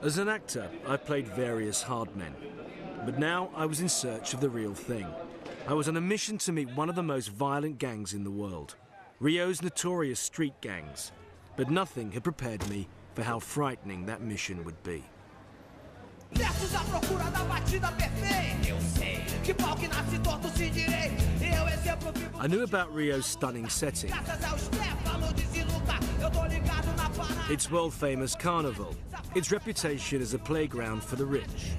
As an actor, I've played various hard men, but now I was in search of the real thing. I was on a mission to meet one of the most violent gangs in the world, Rio's notorious street gangs, but nothing had prepared me for how frightening that mission would be. I knew about Rio's stunning setting, its world-famous carnival, its reputation as a playground for the rich.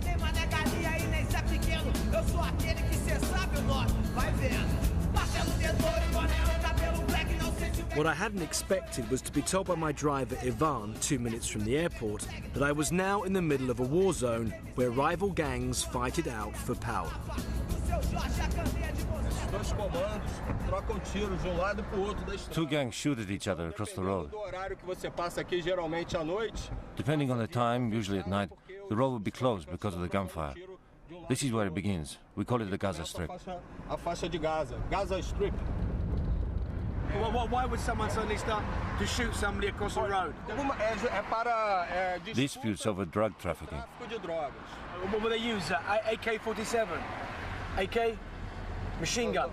What I hadn't expected was to be told by my driver Ivan, 2 minutes from the airport, that I was now in the middle of a war zone where rival gangs fight it out for power. Two gangs shoot at each other across the road. Depending on the time, usually at night, the road will be closed because of the gunfire. This is where it begins. We call it the Gaza Strip. Why would someone suddenly start to shoot somebody across the road? Disputes over drug trafficking. What would they use? AK-47? AK? Machine gun?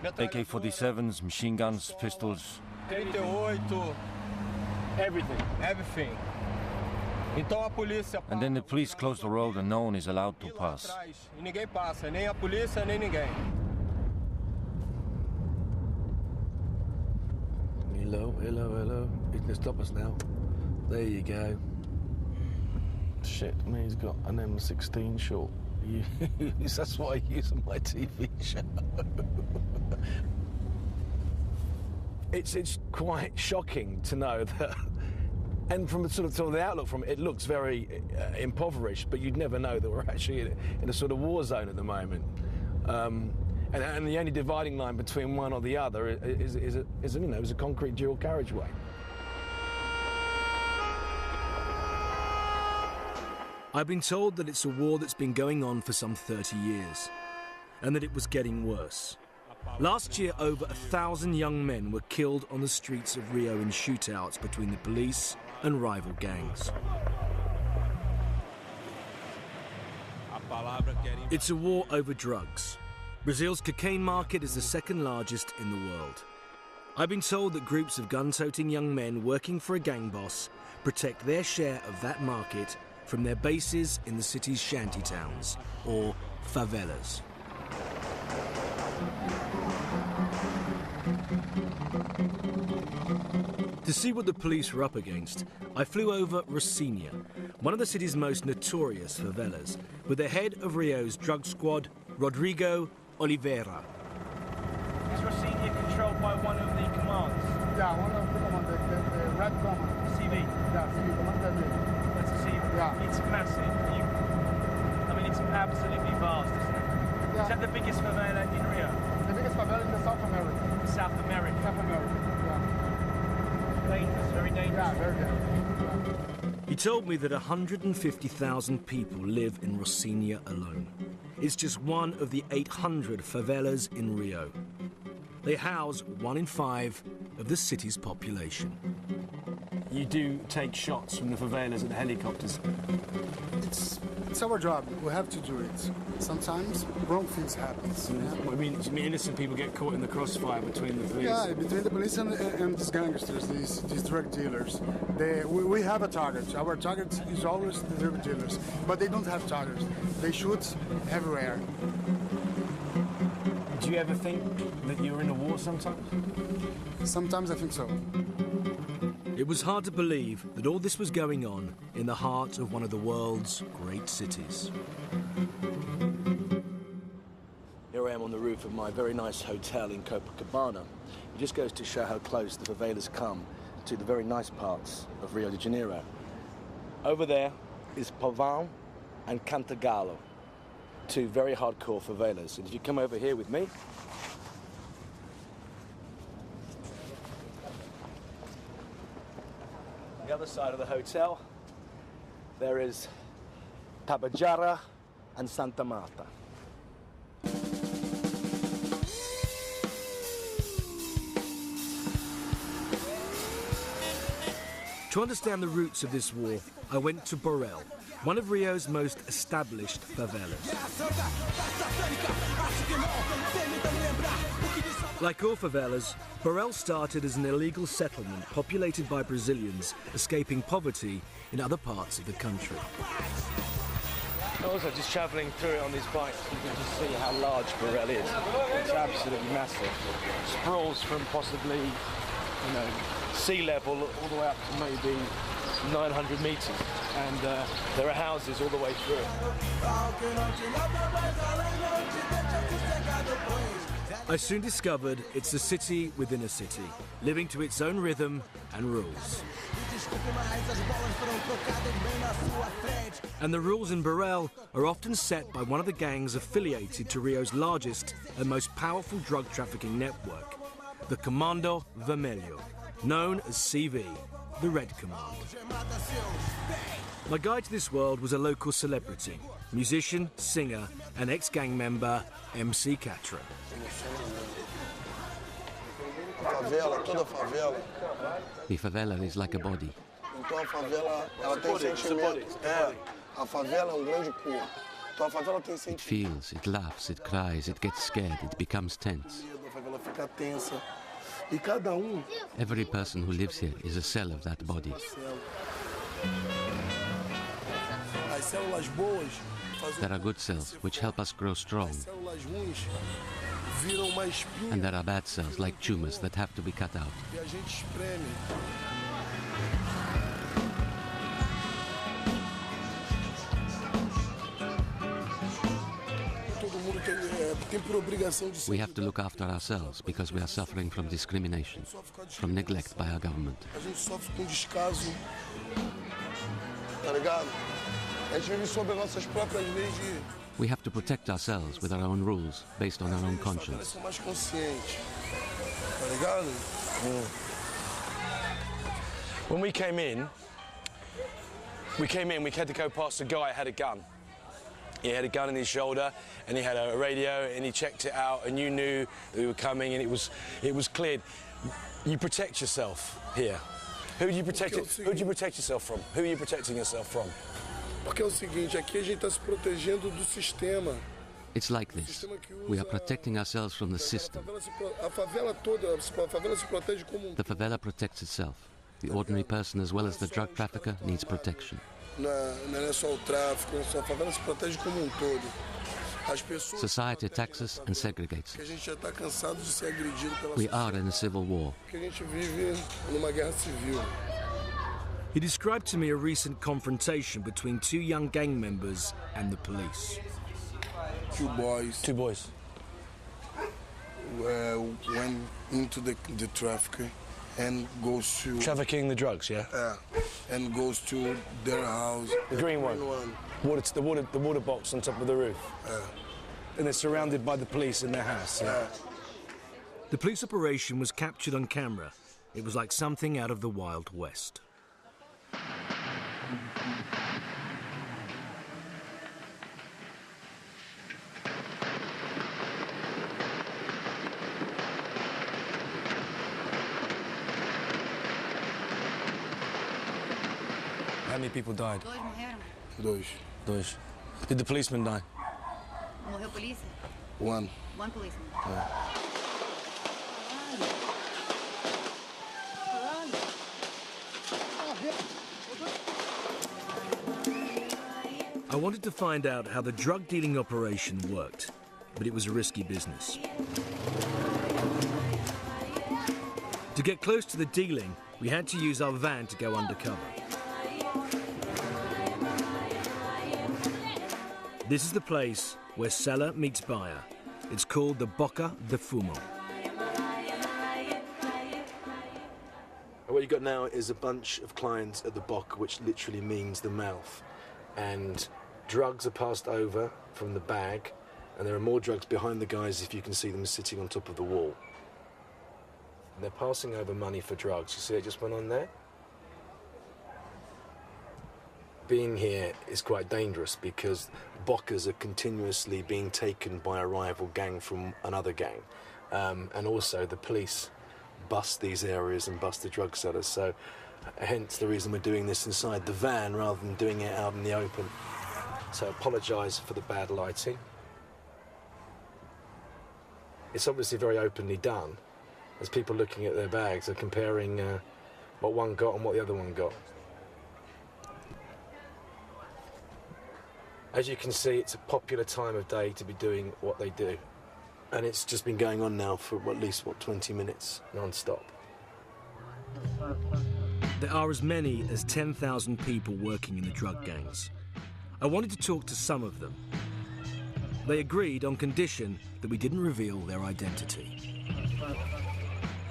AK-47s, machine guns, pistols. Everything. And then the police close the road and no one is allowed to pass. Hello. He can stop us now. There you go. Shit, I mean, he's got an M16 short. That's what I use on my TV show. It's quite shocking to know that, and from sort of the outlook from it, it looks very impoverished, but you'd never know that we're actually in a sort of war zone at the moment. And the only dividing line between one or the other is a concrete dual carriageway. I've been told that it's a war that's been going on for some 30 years, and that it was getting worse. Last year, over 1,000 young men were killed on the streets of Rio in shootouts between the police and rival gangs. It's a war over drugs. Brazil's cocaine market is the second largest in the world. I've been told that groups of gun-toting young men working for a gang boss protect their share of that market from their bases in the city's shantytowns, or favelas. To see what the police were up against, I flew over Rocinha, one of the city's most notorious favelas, with the head of Rio's drug squad, Rodrigo Oliveira. Is Rocinha controlled by one of the commands? Yeah, one of the command, the red command. CV? Yeah, CV, command. That's a CV? Yeah. It's massive. It's absolutely vast, isn't it? Yeah. Is that the biggest favela in Rio? The biggest favela in South America. South America? South America, yeah. Dangerous, very dangerous. Yeah, very dangerous. Yeah. He told me that 150,000 people live in Rocinha alone. It's just one of the 800 favelas in Rio. They house 1 in 5 of the city's population. You do take shots from the favelas at the helicopters? It's our job. We have to do it. Sometimes wrong things happen. Yeah. I mean, innocent people get caught in the crossfire between the police? Yeah, between the police and these gangsters, these drug dealers. We have a target. Our target is always the drug dealers, but they don't have targets. They shoot everywhere. Do you ever think that you're in a war sometimes? Sometimes I think so. It was hard to believe that all this was going on in the heart of one of the world's great cities. Here I am on the roof of my very nice hotel in Copacabana. It just goes to show how close the favelas come to the very nice parts of Rio de Janeiro. Over there is Pavão and Cantagalo, two very hardcore favelas. And if you come over here with me, the other side of the hotel, there is Tabajara and Santa Marta. To understand the roots of this war, I went to Borel, one of Rio's most established favelas. Like all favelas, Borel started as an illegal settlement populated by Brazilians escaping poverty in other parts of the country. Also, just travelling through it on these bikes, you can just see how large Borel is. It's absolutely massive. Sprawls from possibly, sea level all the way up to maybe 900 metres, and there are houses all the way through. I soon discovered it's a city within a city, living to its own rhythm and rules. And the rules in Borel are often set by one of the gangs affiliated to Rio's largest and most powerful drug trafficking network, the Comando Vermelho, known as CV, the Red Command. My guide to this world was a local celebrity, musician, singer, and ex-gang member MC Catra. Favela, toda favela. The favela is like a body. Então a favela, ela tem sentimento. É, a favela é grande corpo. Então a favela tem sentimento. It feels, it laughs, it cries, it gets scared, it becomes tense. A favela fica tensa. E cada Every person who lives here is a cell of that body. As células boas There are good cells which help us grow strong, células ruins viram uma espinha and there are bad cells like tumors that have to be cut out. e a gente espreme. Todo mundo tem por obrigação de ser. We have to look after ourselves because we are suffering from discrimination, from neglect by our government. A gente sofre com descaso. Tá ligado? A gente vive sob as nossas próprias leis de. We have to protect ourselves with our own rules, based on our own conscience. São mais conscientes. Tá ligado? When we came in, we had to go past a guy who had a gun. He had a gun in his shoulder, and he had a radio, and he checked it out, and you knew that we were coming, and it was cleared. You protect yourself here. Who do you protect yourself from? Who are you protecting yourself from? Porque é o seguinte, aqui a gente está se protegendo do sistema. It's like this. We are protecting ourselves from the system. A favela se protege como um. The favela protects itself. The ordinary person as well as the drug trafficker needs protection. Não é só o tráfico, a favela se protege como um todo. As pessoas. Society attacks us and segregates Que a us. gente já está cansado de ser agredido pela We are in a civil war. que a gente vive numa guerra civil. He described to me a recent confrontation between two young gang members and the police. Two boys went into the trafficker and goes to Trafficking the drugs, yeah? and goes to their house. The green one. The water box on top of the roof. And they're surrounded by the police in their house. Yeah. The police operation was captured on camera. It was like something out of the Wild West. How many people died? Dois morreram. Dois. Did the policeman die? Morreu polícia? One. One policeman. I wanted to find out how the drug dealing operation worked, but it was a risky business. To get close to the dealing, we had to use our van to go undercover. This is the place where seller meets buyer. It's called the Boca de Fumo. What you've got now is a bunch of clients at the Boca, which literally means the mouth. And drugs are passed over from the bag, and there are more drugs behind the guys if you can see them sitting on top of the wall. And they're passing over money for drugs. You see it just went on there? Being here is quite dangerous because Bocas are continuously being taken by a rival gang from another gang. And also the police bust these areas and bust the drug sellers. So hence the reason we're doing this inside the van rather than doing it out in the open. So apologise for the bad lighting. It's obviously very openly done, as people looking at their bags are comparing what one got and what the other one got. As you can see, it's a popular time of day to be doing what they do. And it's just been going on now for at least, 20 minutes, non-stop. There are as many as 10,000 people working in the drug gangs. I wanted to talk to some of them. They agreed on condition that we didn't reveal their identity.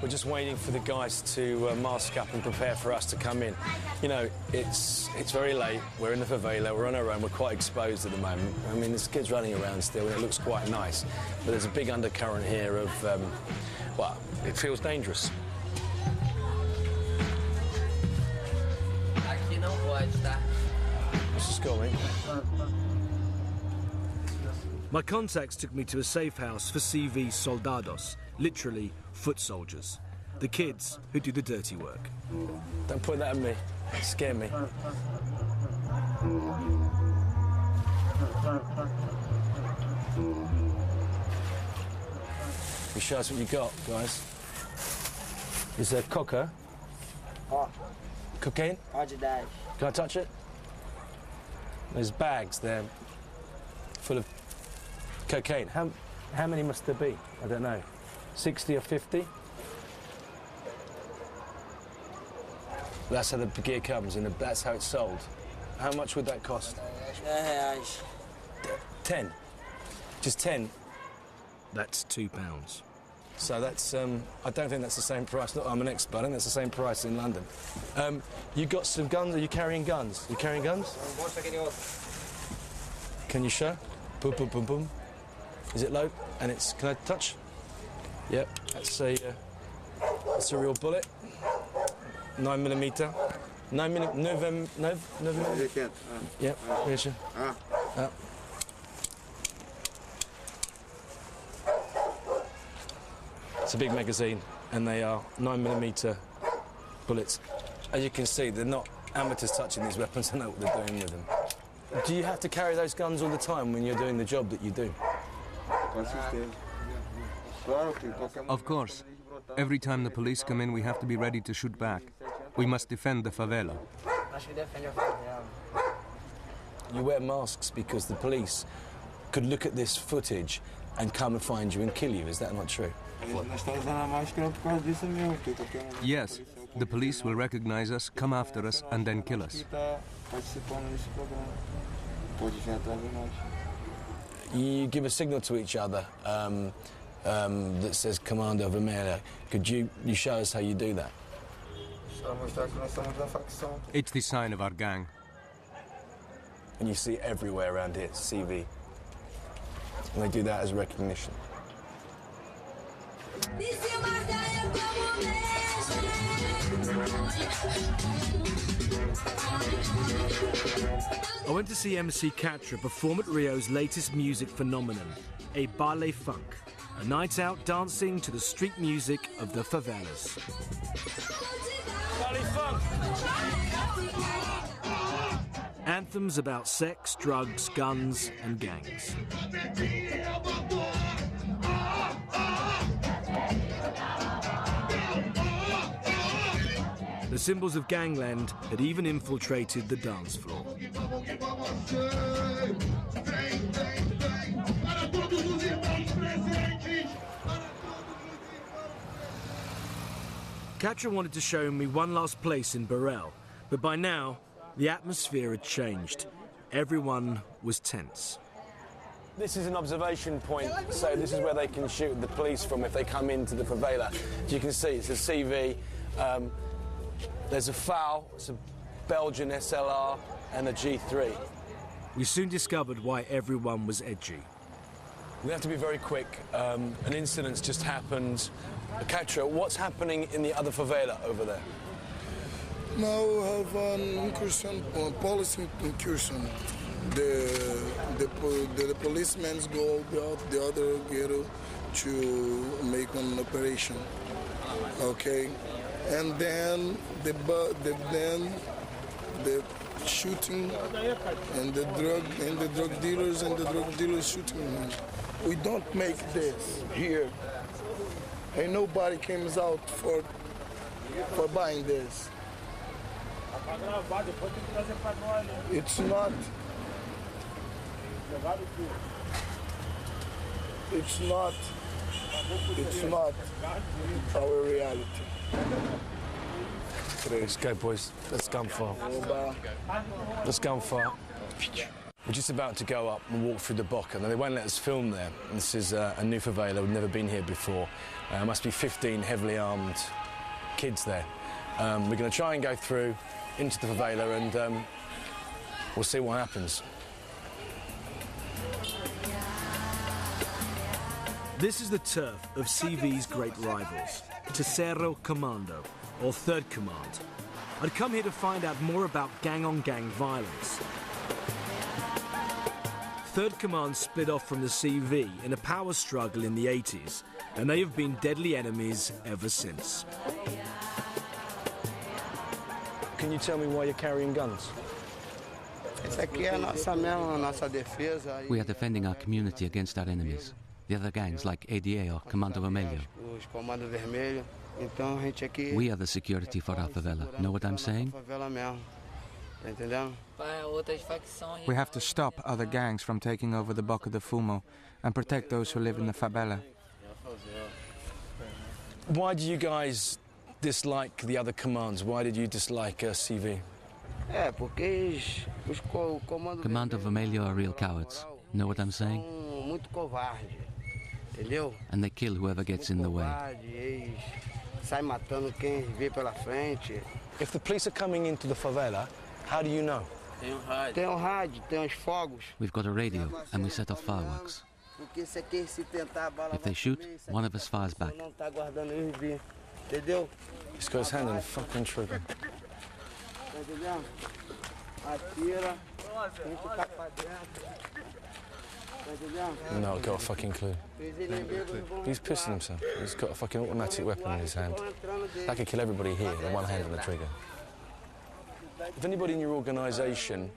We're just waiting for the guys to mask up and prepare for us to come in. You know, it's very late, we're in the favela, we're on our own, we're quite exposed at the moment. I mean, there's kids running around still and it looks quite nice, but there's a big undercurrent here of, well, it feels dangerous. Let's just go in. My contacts took me to a safe house for CV soldados, literally foot soldiers, the kids who do the dirty work. Don't point that at me, it scared me. You show us what you got, guys. Is there coca? Cocaine? Can I touch it? There's bags there full of cocaine. How many must there be? I don't know. 60 or 50? That's how the gear comes, and that's how it's sold. How much would that cost? 10. Just 10. That's £2. So that's, I don't think that's the same price. Look, I'm an expert, I think that's the same price in London. You got some guns, are you carrying guns? You carrying guns? Can you show? Boom, boom, boom, boom. Is it low? And it's, can I touch? Yep, that's a real bullet. 9mm. 9mm. Yep, here's you. It's a big magazine, and they are 9mm bullets. As you can see, they're not amateurs touching these weapons, they know what they're doing with them. Do you have to carry those guns all the time when you're doing the job that you do? Of course. Every time the police come in, we have to be ready to shoot back. We must defend the favela. You wear masks because the police could look at this footage and come and find you and kill you. Is that not true? Yes, the police will recognize us, come after us, and then kill us. You give a signal to each other that says Commander Vermelha. Could you show us how you do that? It's the sign of our gang. And you see it everywhere around here, CV. And they do that as recognition. I went to see MC Catra perform at Rio's latest music phenomenon, a ballet funk, a night out dancing to the street music of the favelas. Ballet funk! Anthems about sex, drugs, guns, and gangs. The symbols of gangland had even infiltrated the dance floor. Catra wanted to show me one last place in Burrell, but by now, the atmosphere had changed. Everyone was tense. This is an observation point, so this is where they can shoot the police from if they come into the favela. As you can see, it's a CV. There's a FAL, it's a Belgian SLR, and a G3. We soon discovered why everyone was edgy. We have to be very quick. An incident's just happened. Catra, what's happening in the other favela over there? Now we have an incursion, police incursion. The policemen go out the other ghetto to make an operation. Okay, and then the shooting and the drug dealers and the drug dealers shooting. We don't make this here. And nobody comes out for buying this. It's not our reality. Let's go, boys. Let's gunfire. Let's gunfire. We're just about to go up and walk through the Boca. Now, they won't let us film there. This is a new favela. We've never been here before. Must be 15 heavily armed kids there. We're going to try and go through into the favela and we'll see what happens. This is the turf of CV's great rivals, Terceiro Comando, or Third Command. I'd come here to find out more about gang-on-gang violence. Third Command split off from the CV in a power struggle in the 80s, and they have been deadly enemies ever since. Can you tell me why you're carrying guns? We are defending our community against our enemies. The other gangs like ADA or Comando Vermelho. We are the security for our favela. Know what I'm saying? We have to stop other gangs from taking over the Boca de Fumo and protect those who live in the favela. Why do you guys dislike the other commands? Why did you dislike CV? Comando Vermelho are real cowards. Know what I'm saying? And they kill whoever gets in the way. If the police are coming into the favela, how do you know? We've got a radio and we set off fireworks. If they shoot, one of us fires back. He's got his hand on the fucking trigger. No, I've got a fucking clue. He's pissing himself. He's got a fucking automatic weapon in his hand. That could kill everybody here with one hand on the trigger. If anybody in your organisation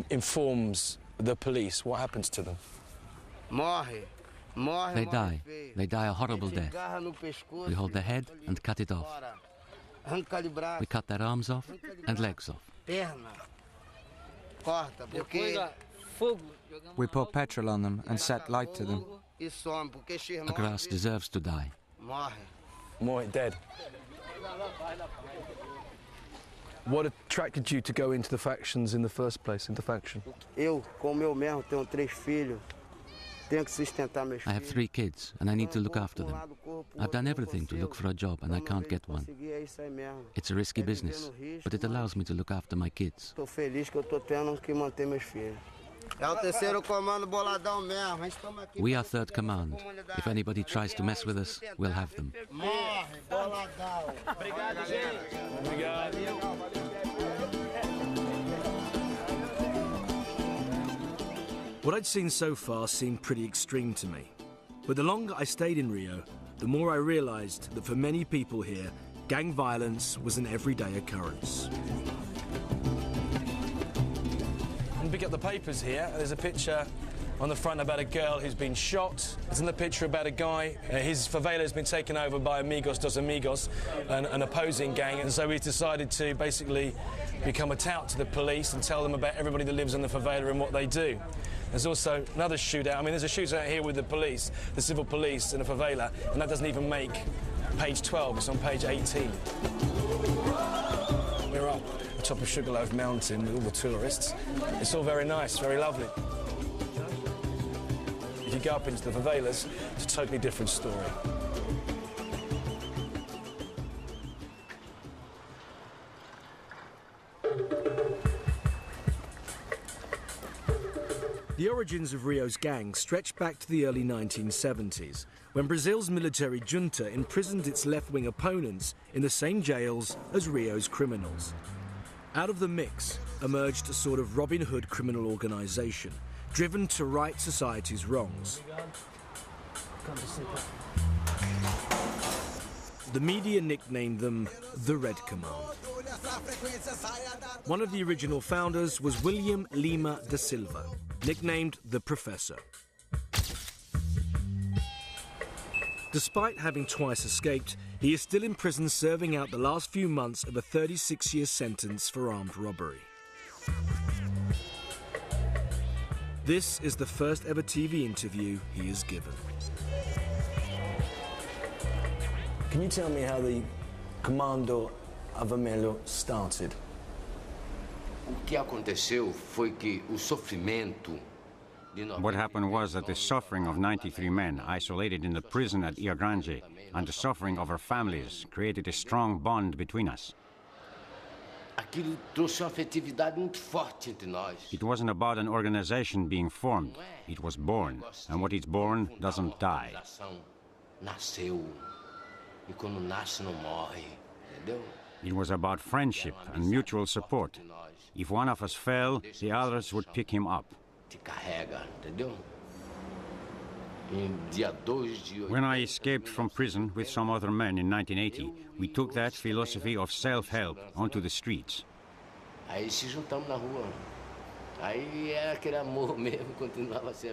informs the police, what happens to them? They die. They die a horrible death. We hold their head and cut it off. We cut their arms off and legs off. We pour petrol on them and set light to them. A grass deserves to die. More dead. What attracted you to go into the factions in the first place, into faction? I have 3 kids and I need to look after them. I've done everything to look for a job and I can't get one. It's a risky business, but it allows me to look after my kids. We are Third Command. If anybody tries to mess with us, we'll have them. What I'd seen so far seemed pretty extreme to me. But the longer I stayed in Rio, the more I realised that for many people here, gang violence was an everyday occurrence. And pick up the papers here. There's a picture on the front about a girl who's been shot. There's another picture about a guy. His favela has been taken over by Amigos dos Amigos, an opposing gang. And so we decided to basically become a tout to the police and tell them about everybody that lives in the favela and what they do. There's also another shootout. I mean, there's a shootout here with the police, the civil police in a favela, and that doesn't even make page 12. It's on page 18. We're up the top of Sugarloaf Mountain with all the tourists. It's all very nice, very lovely. If you go up into the favelas, it's a totally different story. The origins of Rio's gang stretch back to the early 1970s, when Brazil's military junta imprisoned its left-wing opponents in the same jails as Rio's criminals. Out of the mix emerged a sort of Robin Hood criminal organisation, driven to right society's wrongs. The media nicknamed them the Red Command. One of the original founders was William Lima da Silva, nicknamed the Professor. Despite having twice escaped, he is still in prison serving out the last few months of a 36-year sentence for armed robbery. This is the first ever TV interview he has given. Can you tell me how the Commando a Vermelho started? What happened was that the suffering of 93 men isolated in the prison at Rio Grande and the suffering of our families created a strong bond between us. It wasn't about an organization being formed. It was born, and what is born doesn't die. It was about friendship and mutual support. If one of us fell, the others would pick him up. When I escaped from prison with some other men in 1980, we took that philosophy of self-help onto the streets.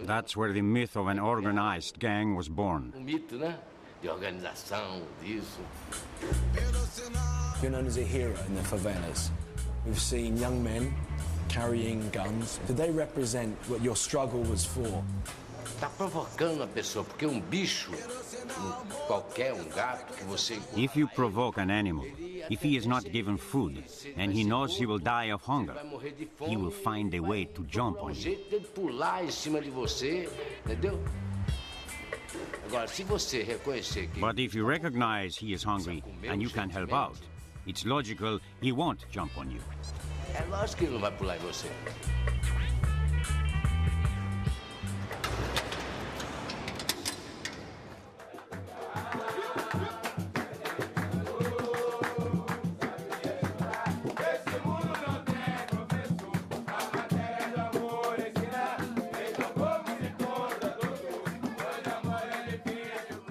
That's where the myth of an organized gang was born. You're known as a hero in the favelas. We've seen young men carrying guns. Did they represent what your struggle was for? If you provoke an animal, if he is not given food, and he knows he will die of hunger, he will find a way to jump on you. But if you recognize he is hungry and you can help out, it's logical he won't jump on you.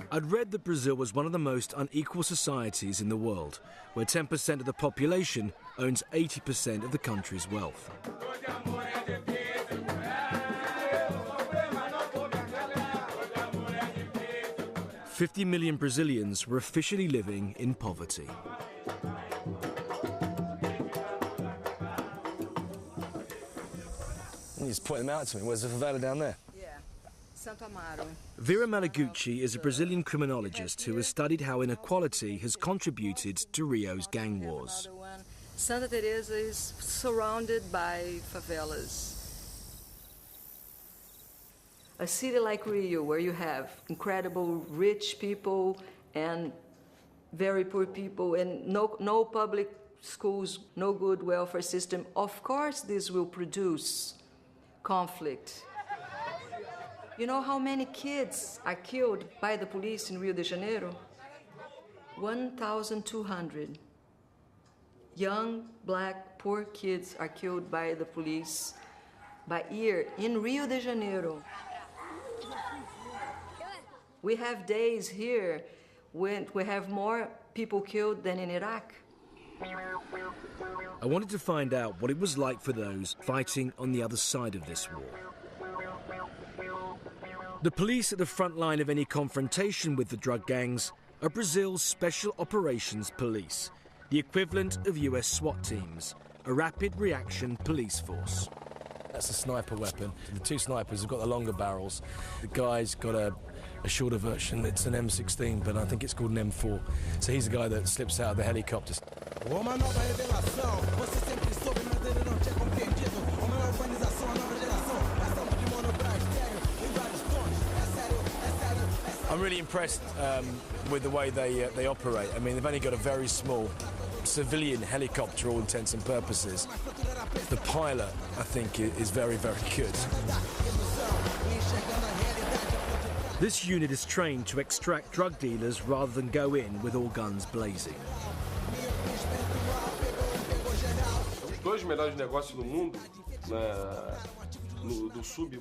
I'd read that Brazil was one of the most unequal societies in the world, where 10% of the population owns 80% of the country's wealth. "50 million Brazilians were officially living in poverty. You just point them out to me. Where's the favela down there? Vera Malaguchi is a Brazilian criminologist who has studied how inequality has contributed to Rio's gang wars. Santa Teresa is surrounded by favelas. A city like Rio, where you have incredible rich people and very poor people and no public schools, no good welfare system, of course this will produce conflict. You know how many kids are killed by the police in Rio de Janeiro? 1,200. Young, black, poor kids are killed by the police by year in Rio de Janeiro. We have days here when we have more people killed than in Iraq. I wanted to find out what it was like for those fighting on the other side of this war. The police at the front line of any confrontation with the drug gangs are Brazil's Special Operations Police, the equivalent of US SWAT teams, a rapid reaction police force. That's a sniper weapon. The two snipers have got the longer barrels. The guy's got a shorter version. It's an M16, but I think it's called an M4. So he's the guy that slips out of the helicopter. I'm really impressed with the way they operate. I mean, they've only got a very small civilian helicopter, all intents and purposes. The pilot, I think, is very, very good. This unit is trained to extract drug dealers rather than go in with all guns blazing.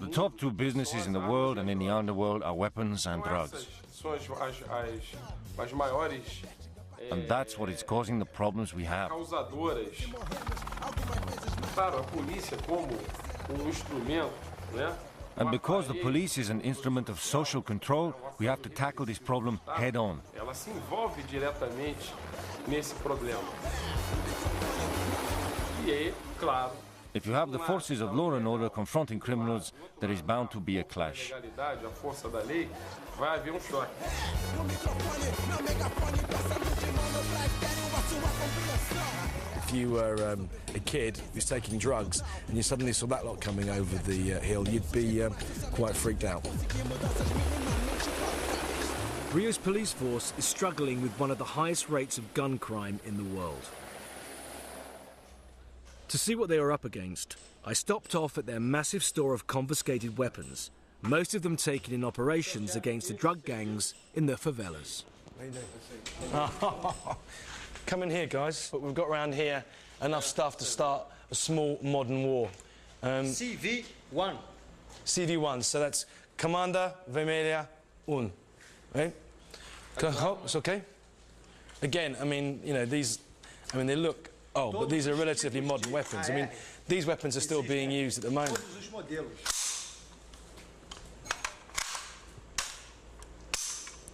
The top two businesses in the world and in the underworld are weapons and drugs. And that's what is causing the problems we have. Causadoras. Claro, a polícia como instrumento, né? And because the police is an instrument of social control, we have to tackle this problem head on. Ela se envolve diretamente nesse problema. E é, claro, If you have the forces of law and order confronting criminals, there is bound to be a clash. a legalidade, a força da lei, vai haver choque. If you were a kid who's taking drugs and you suddenly saw that lot coming over the hill, you'd be quite freaked out. Rio's police force is struggling with one of the highest rates of gun crime in the world. To see what they are up against, I stopped off at their massive store of confiscated weapons, most of them taken in operations against the drug gangs in the favelas. Come in here, guys. But we've got around here enough stuff to start a small modern war. CV1. CV1, so that's Comanda Vermelha 1. Right? It's okay? Again, I mean, you know, these, I mean, they look old, but these are relatively modern weapons. I mean, these weapons are still being used at the moment.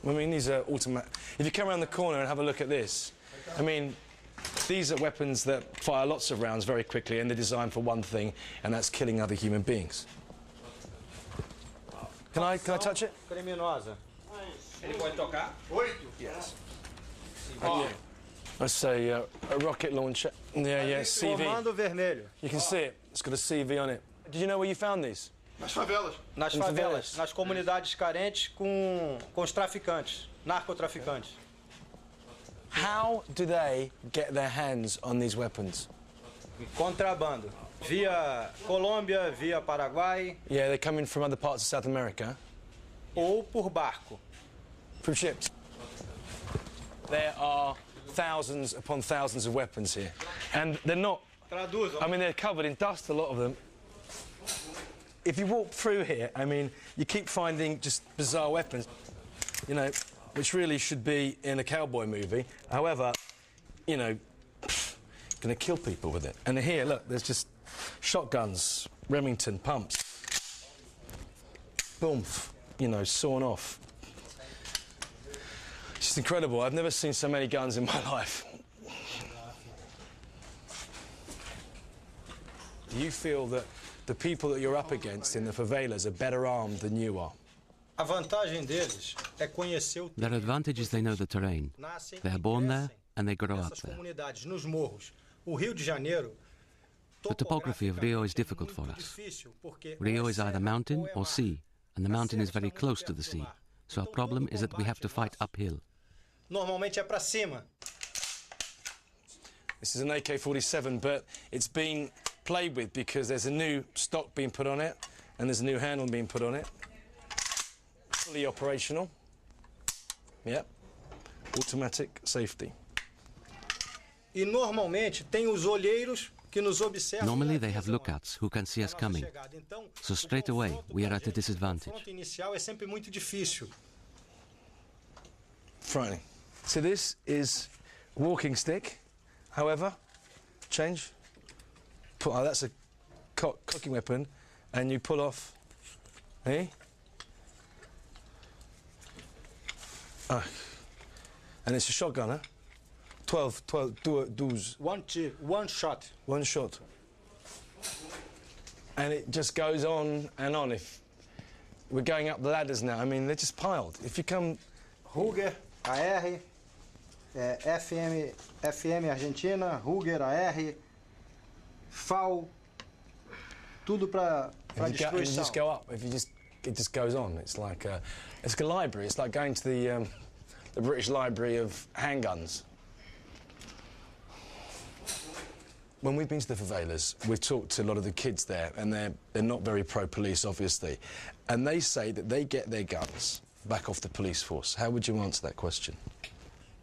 I mean, these are automatic. If you come around the corner and have a look at this, I mean, these are weapons that fire lots of rounds very quickly, and they're designed for one thing, and that's killing other human beings. Can I touch it? Criminosa. Ele pode tocar? Yes. Let's say a rocket launcher. Yeah, CV. Comando vermelho. You can see it. It's got a CV on it. Did you know where you found these? Nas favelas. Nas favelas, nas comunidades carentes com os traficantes, narcotraficantes. How do they get their hands on these weapons? Contrabando. Via Colômbia, via Paraguai. Yeah, they're coming from other parts of South America. Ou por barco. From ships. There are thousands upon thousands of weapons here. And they're not... I mean, they're covered in dust, a lot of them. If you walk through here, I mean, you keep finding just bizarre weapons, you know, which really should be in a cowboy movie. However, you know, gonna kill people with it. And here, look, there's just shotguns, Remington pumps. Boom, you know, sawn off. It's just incredible. I've never seen so many guns in my life. Do you feel that the people that you're up against in the favelas are better armed than you are? A vantagem deles é conhecer o Their advantage is they know the terrain. They are born there and they grow up there. comunidades nos morros. O Rio de Janeiro. The topography of Rio is difficult for us. Rio is either mountain or sea, and the mountain is very close to the sea. So our problem is that we have to fight uphill. Normalmente é para cima. This is an AK-47, but it's been played with because there's a new stock being put on it and there's a new handle being put on it. Fully operational. Yep. Automatic safety. E normalmente tem os olheiros que nos observam. Normally they have lookouts who can see us coming. So straight away we are at a disadvantage. O confronto inicial é sempre muito difícil. Frightening. So this is walking stick. However, change. That's a cocking weapon, and you pull off. Eh? And it's a shotgun, huh? 12, 12. One shot. One shot. And it just goes on and on. If we're going up the ladders now, I mean, they're just piled. If you come... Ruger, AR, FM Argentina, Ruger, AR, FAL, tudo para destruição. You just go up. If you just, it just goes on. It's like a library. It's like going to the British Library of handguns. When we've been to the favelas, we've talked to a lot of the kids there, and they're not very pro-police, obviously, and they say that they get their guns back off the police force. How would you answer that question?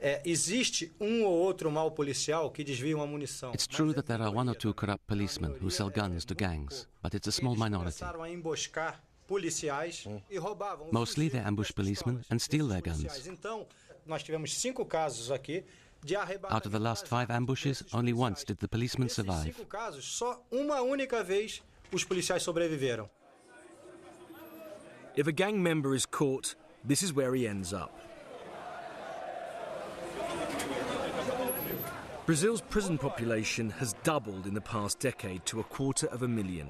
Existe ou outro mau policial que desvia uma munição. It's true that there are one or two corrupt policemen who sell guns to gangs, but it's a small minority. Começaram a emboscar policiais e roubavam. Mostly they ambush policemen and steal their guns. Então, nós tivemos 5 casos aqui Out of the last 5 ambushes, only once did the policemen survive. 5 casos, só uma única vez os policiais sobreviveram. If a gang member is caught, this is where he ends up. Brazil's prison population has doubled in the past decade to 250,000.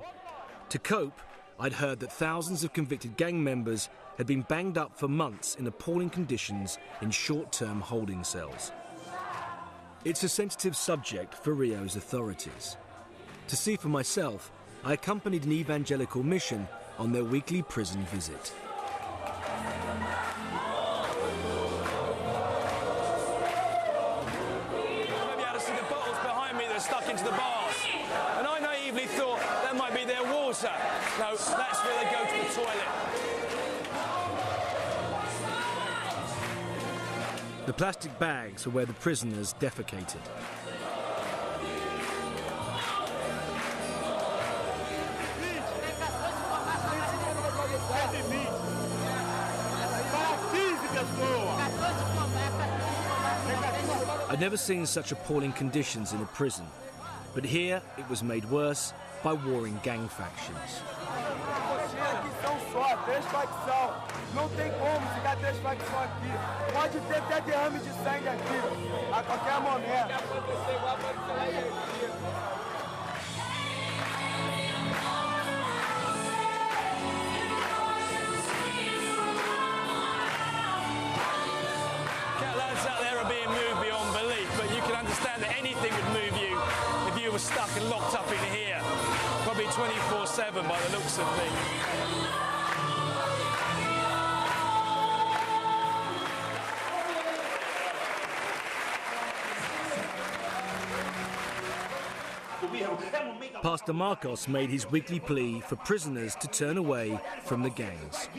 To cope, I'd heard that thousands of convicted gang members had been banged up for months in appalling conditions in short-term holding cells. It's a sensitive subject for Rio's authorities. To see for myself, I accompanied an evangelical mission on their weekly prison visit. Stuck into the bars, and I naively thought that might be their water. No, that's where they go to the toilet. The plastic bags are where the prisoners defecated. I'd never seen such appalling conditions in a prison, but here it was made worse by warring gang factions. Não tem como ficar 3 facções aqui. Pode ter até derrame de sangue aqui, a qualquer momento. Lads out there are being moved beyond belief, but you can understand that anything would move you if you were stuck and locked up in here, probably 24/7 by the looks of things. Pastor Marcos made his weekly plea for prisoners to turn away from the gangs.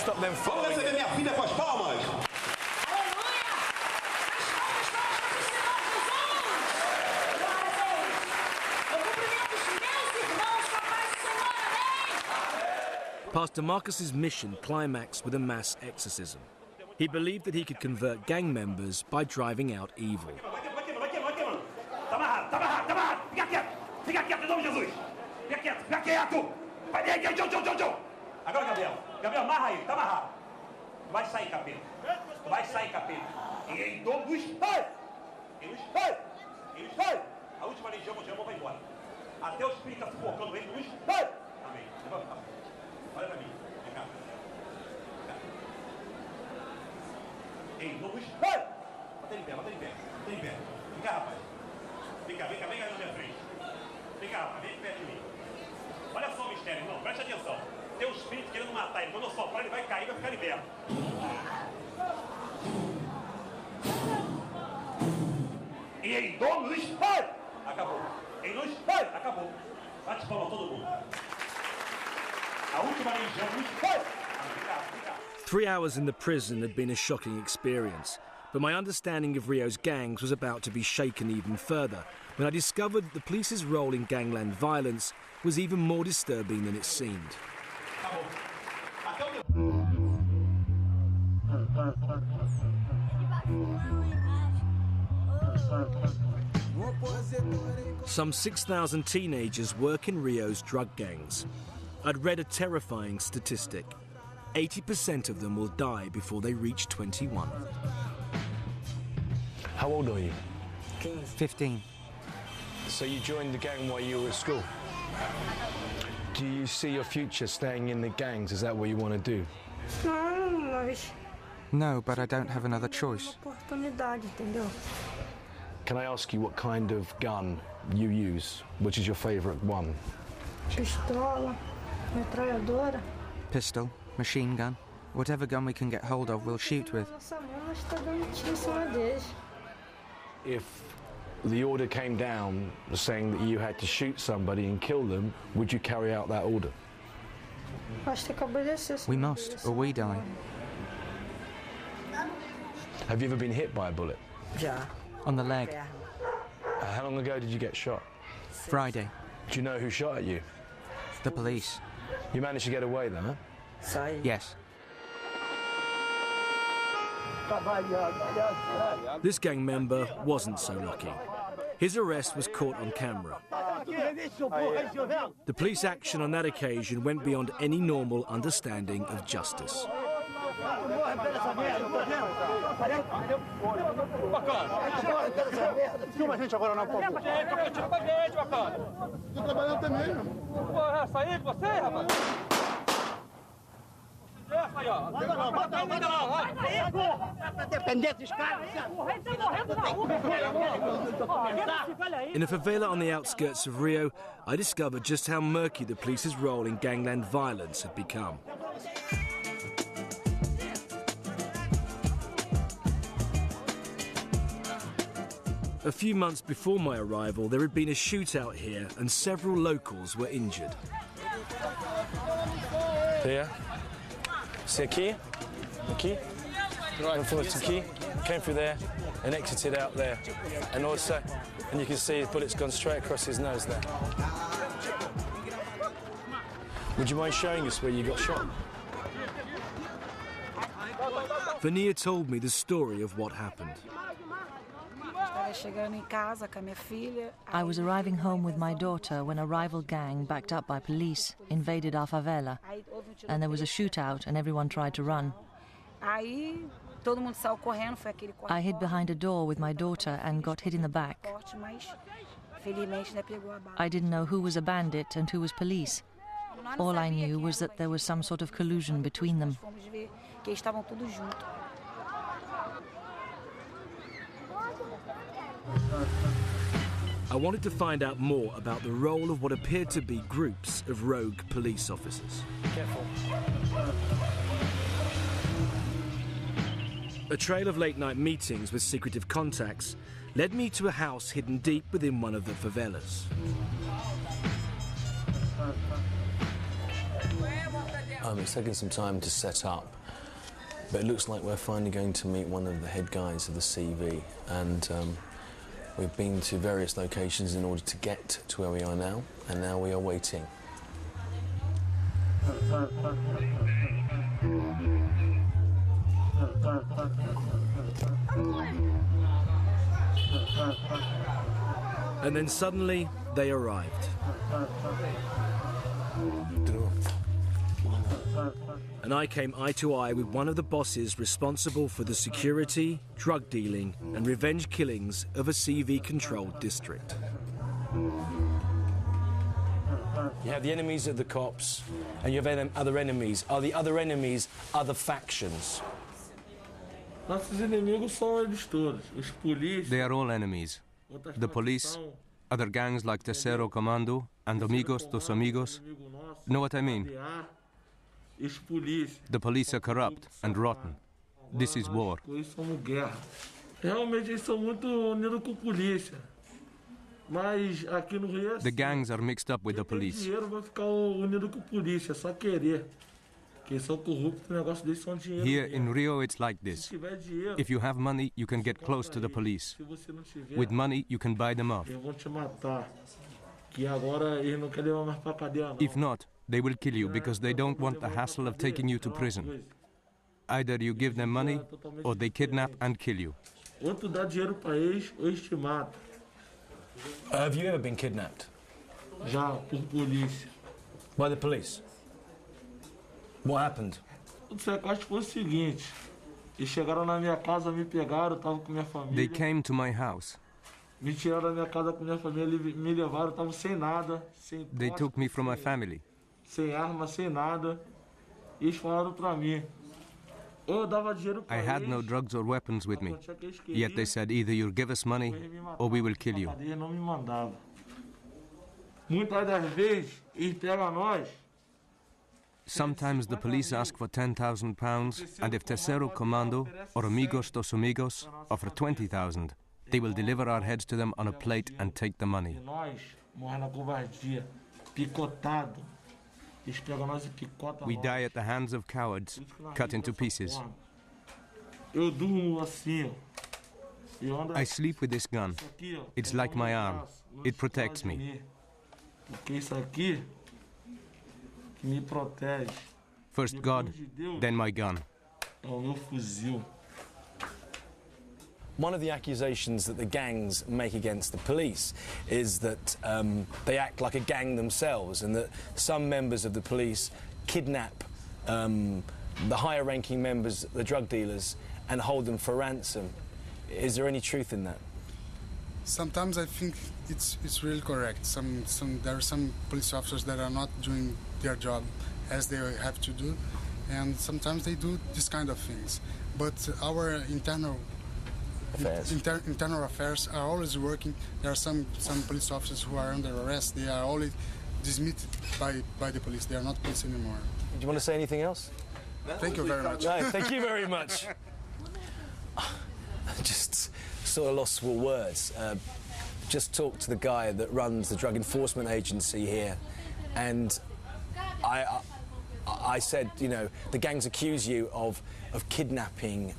Stop them following. Vamos receber minha filha com as palmas. Pastor Marcus's mission climaxed with a mass exorcism. He believed that he could convert gang members by driving out evil. Agora, Gabriel. Gabriel, amarra aí, tá amarrado. Tu vai sair, capeta. Tu vai sair, capeta. Em nome dos... Ei! Eles... A última legião mundial vai embora. Até o espírito está sufocando ele. Luiz... Amém. Levanta. Olha pra mim. Vem cá. Em nome dos... Bota ele em pé. Vem cá, rapaz. Vem cá na minha frente. Vem cá, rapaz. Vem perto de mim. Olha só o mistério, irmão. Preste atenção. Tem um espírito querendo matar ele. Quando eu soprar, ele vai cair e vai ficar liberto. E em nome dos... Acabou. Em nome dos... Acabou. Bate palma todo mundo. A última legião dos... 3 hours in the prison had been a shocking experience, but my understanding of Rio's gangs was about to be shaken even further when I discovered that the police's role in gangland violence was even more disturbing than it seemed. Some 6,000 teenagers work in Rio's drug gangs. I'd read a terrifying statistic. 80% of them will die before they reach 21. How old are you? 15. So you joined the gang while you were at school? Do you see your future staying in the gangs? Is that what you want to do? No, but I don't have another choice. Can I ask you what kind of gun you use? Which is your favourite one? Pistola, metralhadora. Pistol, machine gun, whatever gun we can get hold of, we'll shoot with. If the order came down saying that you had to shoot somebody and kill them, would you carry out that order? We must, or we die. Have you ever been hit by a bullet? Yeah. On the leg. How long ago did you get shot? Friday. Do you know who shot at you? The police. You managed to get away then, huh? Yes. This gang member wasn't so lucky. His arrest was caught on camera. The police action on that occasion went beyond any normal understanding of justice. In a favela on the outskirts of Rio, I discovered just how murky the police's role in gangland violence had become. A few months before my arrival, there had been a shootout here and several locals were injured. Here. See a key? A key? Right, from the key, came through there and exited out there. And also, and you can see his bullet's gone straight across his nose there. Would you mind showing us where you got shot? Vania told me the story of what happened. I was arriving home with my daughter when a rival gang, backed up by police, invaded our favela. And there was a shootout and everyone tried to run. I hid behind a door with my daughter and got hit in the back. I didn't know who was a bandit and who was police. All I knew was that there was some sort of collusion between them. I wanted to find out more about the role of what appeared to be groups of rogue police officers. Careful. A trail of late-night meetings with secretive contacts led me to a house hidden deep within one of the favelas. It's taken some time to set up, but it looks like we're finally going to meet one of the head guys of the CV, and we've been to various locations in order to get to where we are now, and now we are waiting. And then suddenly, they arrived. And I came eye to eye with one of the bosses responsible for the security, drug dealing and revenge killings of a CV-controlled district. You have the enemies of the cops, and you have other enemies. Are the other enemies other factions? They are all enemies. The police, other gangs like Terceiro Comando and Amigos dos Amigos. Know what I mean? The police are corrupt and rotten. This is war. The gangs are mixed up with the police. Here in Rio, it's like this. If you have money, you can get close to the police. With money, you can buy them off. If not, they will kill you because they don't want the hassle of taking you to prison. Either you give them money, or they kidnap and kill you. Have you ever been kidnapped? By the police? What happened? They came to my house. They took me from my family. sem arma, sem nada. E eles falaram pra mim. I had no drugs or weapons with me, yet they said either you'll give us money or we will kill you. Muitas das vezes, eles pegam nós. Sometimes the police ask for £10,000, and if Terceiro Comando or Amigos dos Amigos offer 20,000, they will deliver our heads to them on a plate and take the money. We die at the hands of cowards, cut into pieces. I sleep with this gun. It's like my arm. It protects me. First God, then my gun. One of the accusations that the gangs make against the police is that they act like a gang themselves, and that some members of the police kidnap the higher-ranking members, the drug dealers, and hold them for ransom. Is there any truth in that? Sometimes I think it's really correct. There are some police officers that are not doing their job as they have to do, and sometimes they do this kind of things. But our internal affairs are always working. There are some police officers who are under arrest. They are always dismissed by the police. They are not police anymore. Do you want to say anything else? Thank you very much. No, thank you very much. Just sort of lost for words. Just talked to the guy that runs the drug enforcement agency here, and I said, you know, the gangs accuse you of kidnapping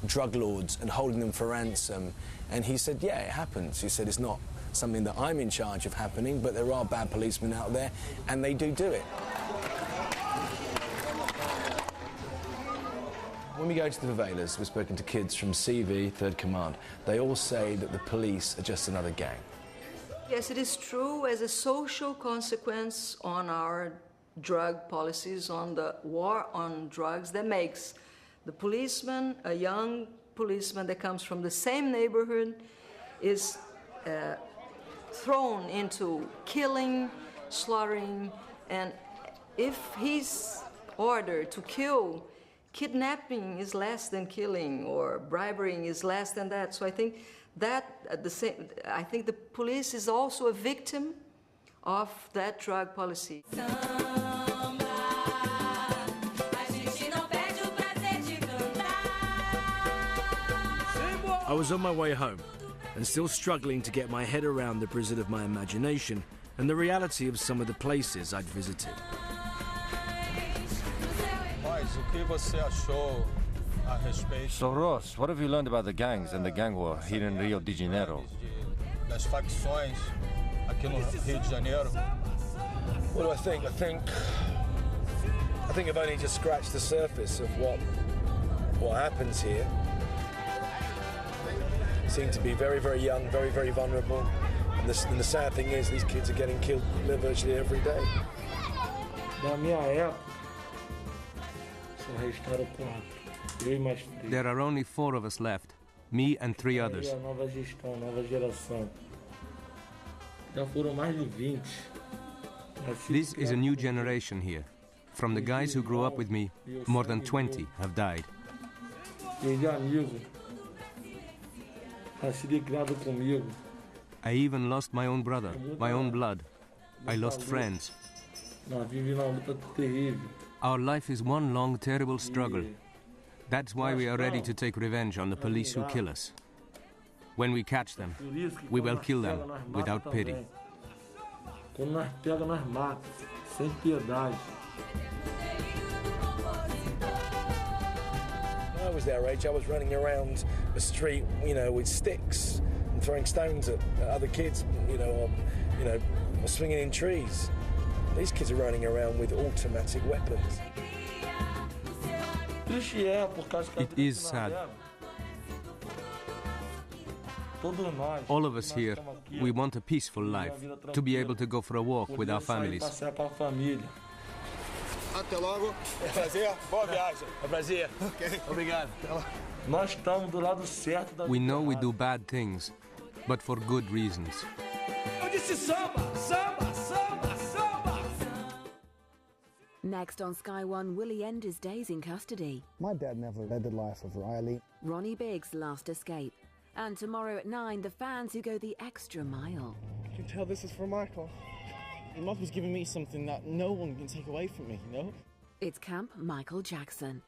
drug lords and holding them for ransom, and he said, yeah, it happens. He said it's not something that I'm in charge of happening, but there are bad policemen out there, and they do it. When we go to the favelas, we've spoken to kids from CV, Third Command. They all say that the police are just another gang. Yes, it is true. As a social consequence on our drug policies, on the war on drugs, that makes the policeman, a young policeman that comes from the same neighborhood, is thrown into killing, slaughtering, and if he's ordered to kill, kidnapping is less than killing, or bribery is less than that. So I think that I think the police is also a victim of that drug policy. I was on my way home and still struggling to get my head around the Brazil of my imagination and the reality of some of the places I'd visited. So Ross, what have you learned about the gangs and the gang war here in Rio de Janeiro? What do I think? I think I've only just scratched the surface of what happens here. They seem to be very, very young, very, very vulnerable. And the sad thing is, these kids are getting killed virtually every day. There are only 4 of us left, me and 3 others. This is a new generation here. From the guys who grew up with me, more than 20 have died. I even lost my own brother, my own blood. I lost friends. Our life is one long, terrible struggle. That's why we are ready to take revenge on the police who kill us. When we catch them, we will kill them without pity. When I was their age, I was running around the street, you know, with sticks and throwing stones at other kids, or swinging in trees. These kids are running around with automatic weapons. It is sad. All of us here, we want a peaceful life, to be able to go for a walk with our families. Até logo. É prazer. Boa viagem. É prazer. Okay. Obrigado. Nós estamos do lado certo da. We know we do bad things, but for good reasons. Eu disse samba, samba, samba, samba. Next on Sky One, will he end his days in custody? My dad never led the life of Riley. Ronnie Biggs' last escape. And tomorrow at 9, the fans who go the extra mile. You can tell this is for Michael. Your mother's giving me something that no one can take away from me, you know? It's Camp Michael Jackson.